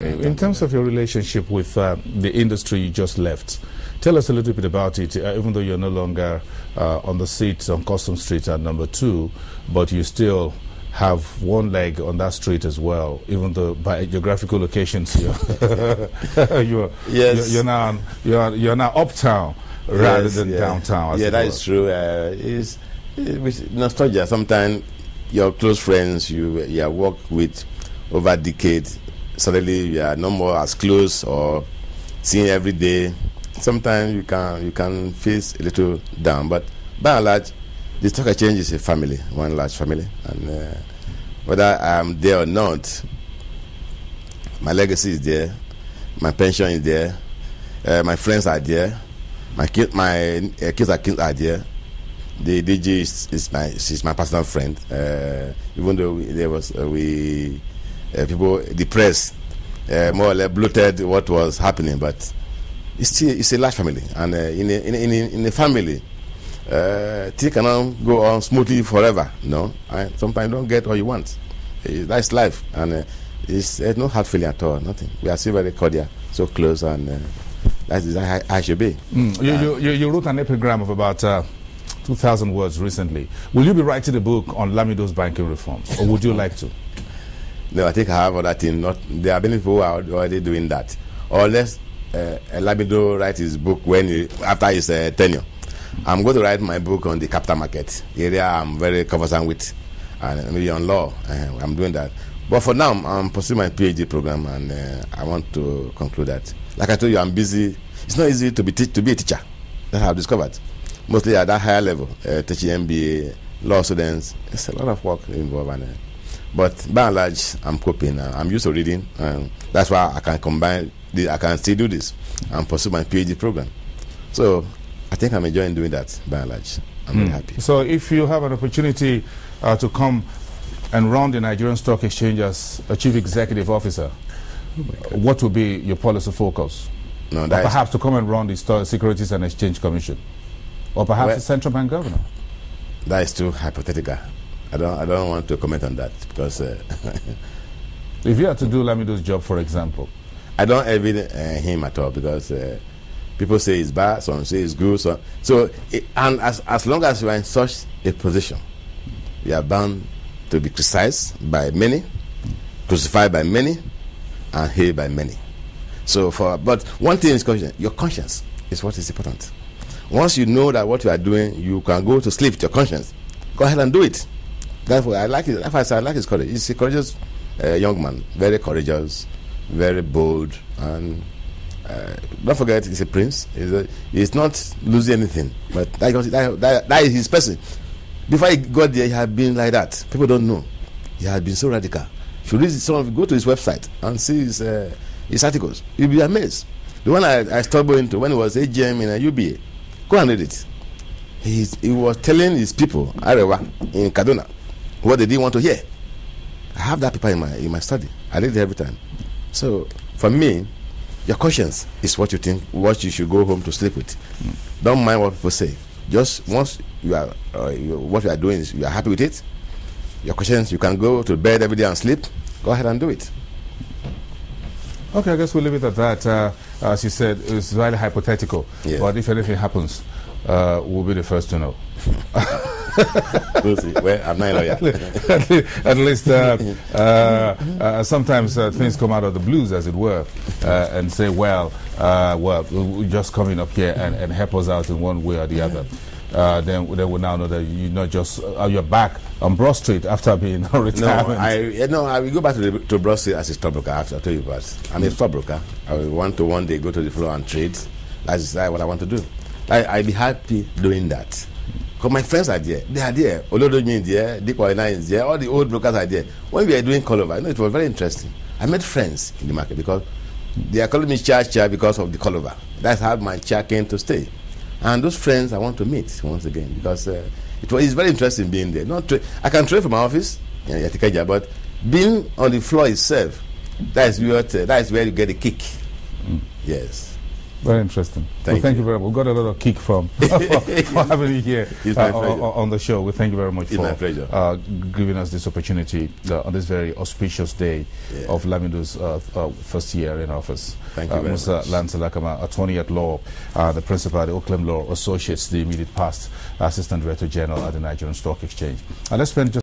In terms of your relationship with the industry you just left, tell us a little bit about it, even though you're no longer on the seat on Custom Street at number 2, but you still have one leg on that street as well, even though by geographical locations you're now uptown rather than downtown. Yeah, that is true. It's with nostalgia. Sometimes your close friends you work with over a decade, suddenly you are no more as close or seeing every day. Sometimes you can feel a little down, but by and large, the stock exchange is a family, one large family, and whether I'm there or not, my legacy is there, my pension is there, my friends are there, my kids are there. The DG she's my personal friend. Even though there was people, the press, more or less bloated what was happening, but it's a large family, and in a family, things cannot go on smoothly forever. No, sometimes you don't get what you want. That's life, and there's no hard feeling at all. Nothing. We are still very cordial, so close, and that's how I should be. You wrote an epigram of about 2,000 words recently. Will you be writing a book on Lamido's banking reforms, or would you like to? No, I think I have other things. There are many people who are already doing that. Or unless Lamido write his book after his tenure. I'm going to write my book on the capital market area. I'm very conversant with, and maybe on law. I'm doing that. But for now, I'm pursuing my PhD program, and I want to conclude that. Like I told you, I'm busy. It's not easy to be a teacher. That I've discovered. Mostly at that higher level, teaching MBA, law students. It's a lot of work involved. But by and large, I'm coping. I'm used to reading, and that's why I can combine. I can still do this and pursue my PhD program. So I think I'm enjoying doing that. By and large, I'm very happy. So if you have an opportunity to come and run the Nigerian Stock Exchange as a chief executive officer, what will be your policy focus? No, or perhaps to come and run the Securities and Exchange Commission, or perhaps the central bank governor. That is too hypothetical. I don't want to comment on that, because if you had to do Lamido's job, for example, I don't envy him at all, because people say it's bad, some say it's good. And as long as you are in such a position, you are bound to be criticized by many, crucified by many, and hated by many. But one thing is your conscience is what is important. Once you know that what you are doing, you can go to sleep with your conscience. Go ahead and do it. That's why I like it. That's why I say I like his courage. He's a courageous young man, very courageous, very bold, and don't forget, he's a prince. He's not losing anything, but that is his person. Before he got there, he had been like that. People don't know. He had been so radical. If you read go to his website and see his articles, you'll be amazed. The one I stumbled into when he was AGM in a UBA, go and read it. He was telling his people, Arewa, in Kaduna, what they didn't want to hear. I have that paper in my study. I read it every time. So for me, your conscience is what you think, what you should go home to sleep with. Don't mind what people say. Just once you are what you are doing is you are happy with it, your conscience, you can go to bed every day and sleep. Go ahead and do it. Okay, I guess we'll leave it at that. As you said, it's very hypothetical. Yeah. But if anything happens, we'll be the first to know. We'll see. Well, I'm not a lawyer. At least sometimes things come out of the blues, as it were, and say, well, we're just coming up here and help us out in one way or the other. Then we'll now know that you're not just you're back on Broad Street after being retirement. I will go back to Broad Street as a stockbroker. I tell you what, I'm a stockbroker. I will want to one day go to the floor and trade. That's what I want to do. I'll be happy doing that. Because my friends are there. They are there. Olodoji is there. Dikwaina is there. All the old brokers are there. When we were doing call over, I know it was very interesting. I met friends in the market because they are calling me chair because of the call over. That's how my chair came to stay. And those friends I want to meet once again, because it's very interesting being there. I can trade from my office, but being on the floor itself, that is where you get a kick. Yes. Very interesting. Thank you very much. We got a lot of kick from for having you here on the show. We thank you very much for giving us this opportunity on this very auspicious day of Lamido's first year in office. Thank you very much. Mr. Lance Elakamah, attorney at law, the principal at the Oakland Law Associates, the immediate past Assistant Director General at the Nigerian Stock Exchange. And let's spend just